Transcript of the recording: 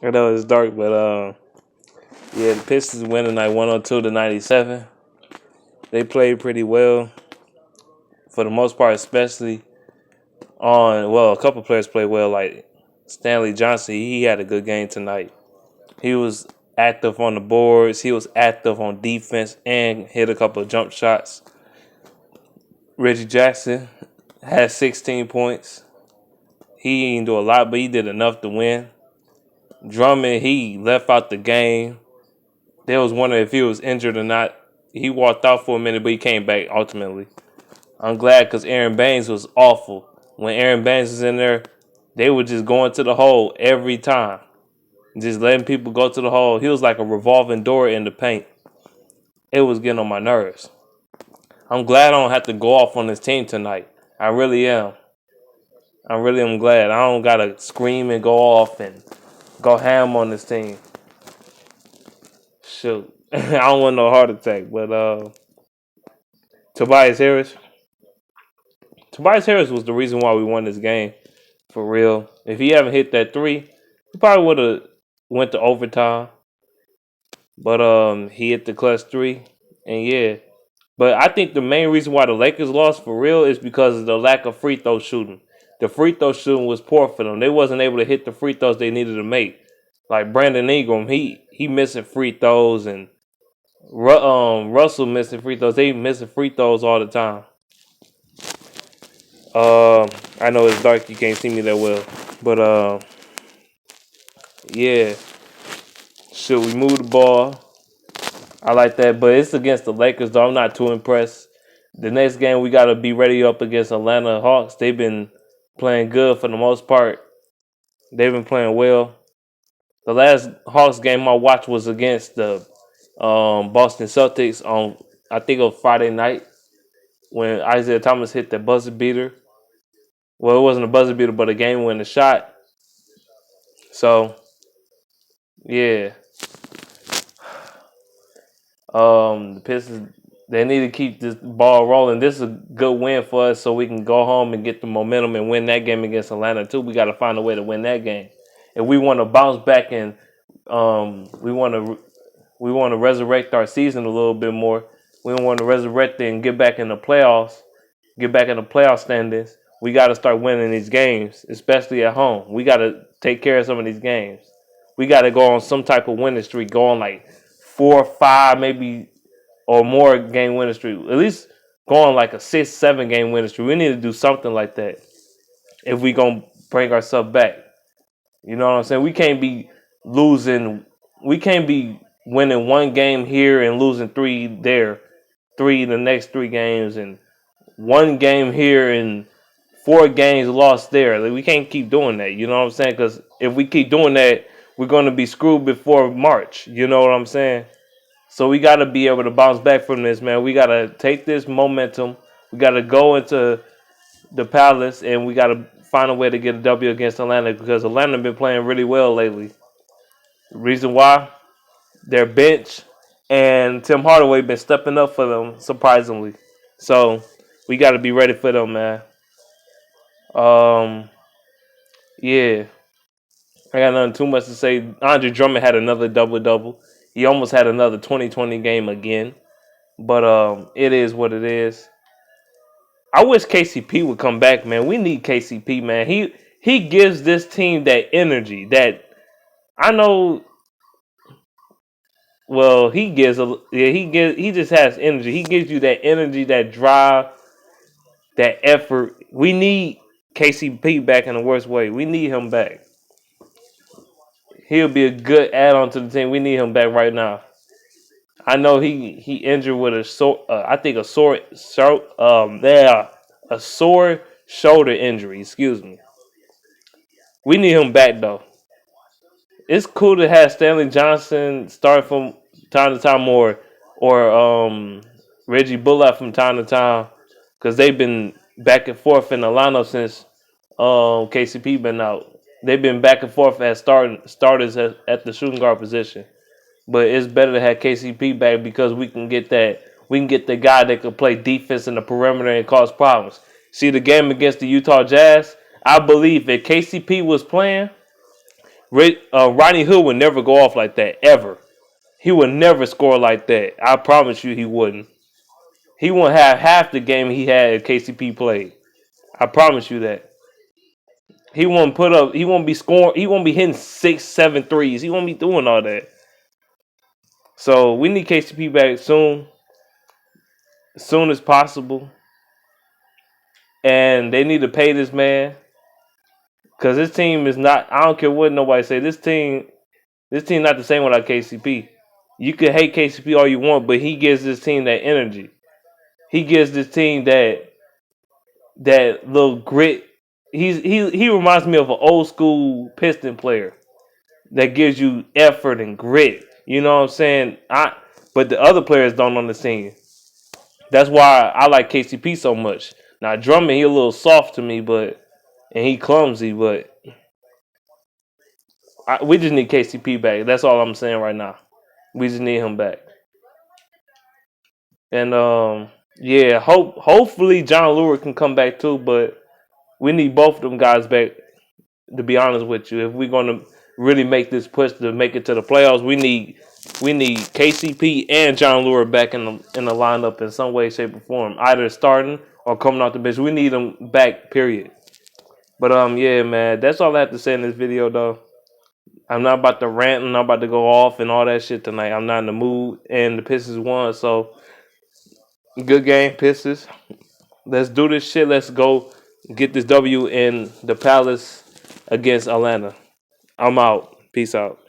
I know it's dark, but yeah, the Pistons winning like 102-97. They played pretty well for the most part, especially on a couple players played well, like Stanley Johnson. He had a good game tonight. He was active on the boards. He was active on defense and hit a couple of jump shots. Reggie Jackson had 16 points. He didn't do a lot, but he did enough to win. Drummond, he left out the game. They was wondering if he was injured or not. He walked out for a minute, but he came back ultimately. I'm glad because Aaron Baines was awful. When Aaron Baines was in there, they were just going to the hole every time. Just letting people go to the hole. He was like a revolving door in the paint. It was getting on my nerves. I'm glad I don't have to go off on this team tonight. I really am. I really am glad. I don't got to scream and go off and go ham on this team. Shoot. I don't want no heart attack. But Tobias Harris. Tobias Harris was the reason why we won this game. For real. If he haven't hit that three, he probably would have went to overtime. But he hit the clutch three. And yeah. But I think the main reason why the Lakers lost for real is because of the lack of free throw shooting. The free throw shooting was poor for them. They wasn't able to hit the free throws they needed to make. Like Brandon Ingram, he missing free throws, and Russell missing free throws. They missing free throws all the time. I know it's dark, you can't see me that well, but yeah. Should we move the ball? I like that, but it's against the Lakers, though. I'm not too impressed. The next game, we got to be ready up against Atlanta Hawks. They've been playing good for the most part. They've been playing well. The last Hawks game I watched was against the Boston Celtics on, I think, on Friday night when Isaiah Thomas hit that buzzer beater. Well, it wasn't a buzzer beater, but a game-winning shot. So, yeah. The Pistons, they need to keep this ball rolling. This is a good win for us so we can go home and get the momentum and win that game against Atlanta too. We got to find a way to win that game. If we want to bounce back and we want to resurrect our season a little bit more. We want to resurrect it and get back in the playoffs, get back in the playoff standings. We got to start winning these games, especially at home. We got to take care of some of these games. We got to go on some type of winning streak, go on like 4 or 5 maybe or more game winning streak. At least go on like a 6-7 game winning streak. We need to do something like that if we gonna bring ourselves back. You know what I'm saying? We can't be losing. We can't be winning 1 game here and losing 3 there, 3 the next 3 games, and 1 game here and 4 games lost there. Like, we can't keep doing that. You know what I'm saying? Because if we keep doing that, we're going to be screwed before March. You know what I'm saying? So we got to be able to bounce back from this, man. We got to take this momentum. We got to go into the Palace, and we got to find a way to get a W against Atlanta because Atlanta been playing really well lately. The reason why? Their bench and Tim Hardaway been stepping up for them, surprisingly. So we got to be ready for them, man. Yeah. I got nothing too much to say. Andre Drummond had another double-double. He almost had another 20-20 game again. But it is what it is. I wish KCP would come back, man. We need KCP, man. He gives this team that energy that I know. Well, he just has energy. He gives you that energy, that drive, that effort. We need KCP back in the worst way. We need him back. He'll be a good add-on to the team. We need him back right now. I know he injured with a sore shoulder injury. Excuse me. We need him back though. It's cool to have Stanley Johnson start from time to time, or Reggie Bullock from time to time, because they've been back and forth in the lineup since KCP been out. They've been back and forth as starters at the shooting guard position. But it's better to have KCP back because we can get the guy that can play defense in the perimeter and cause problems. See the game against the Utah Jazz? I believe if KCP was playing, Rodney Hood would never go off like that ever. He would never score like that. I promise you, he wouldn't. He wouldn't have half the game he had if KCP played. I promise you that. He won't put up. He won't be scoring. He won't be hitting 6, 7 threes. He won't be doing all that. So we need KCP back soon, as soon as possible, and they need to pay this man because this team is not. I don't care what nobody say. This team not the same without KCP. You can hate KCP all you want, but he gives this team that energy. He gives this team that little grit. He reminds me of an old school Piston player that gives you effort and grit. You know what I'm saying? But the other players don't understand. That's why I like KCP so much. Now Drummond, he a little soft to me, and he clumsy, but we just need KCP back. That's all I'm saying right now. We just need him back. And yeah, hopefully John Lure can come back too, but we need both of them guys back. To be honest with you, if we're going to really make this push to make it to the playoffs, we need KCP and John Lure back in the lineup in some way, shape, or form, either starting or coming off the bench. We need them back. Period. But yeah, man, that's all I have to say in this video, though. I'm not about to rant. I'm not about to go off and all that shit tonight. I'm not in the mood, and the Pistons won, so good game, Pistons. Let's do this shit. Let's go get this W in the Palace against Atlanta. I'm out. Peace out.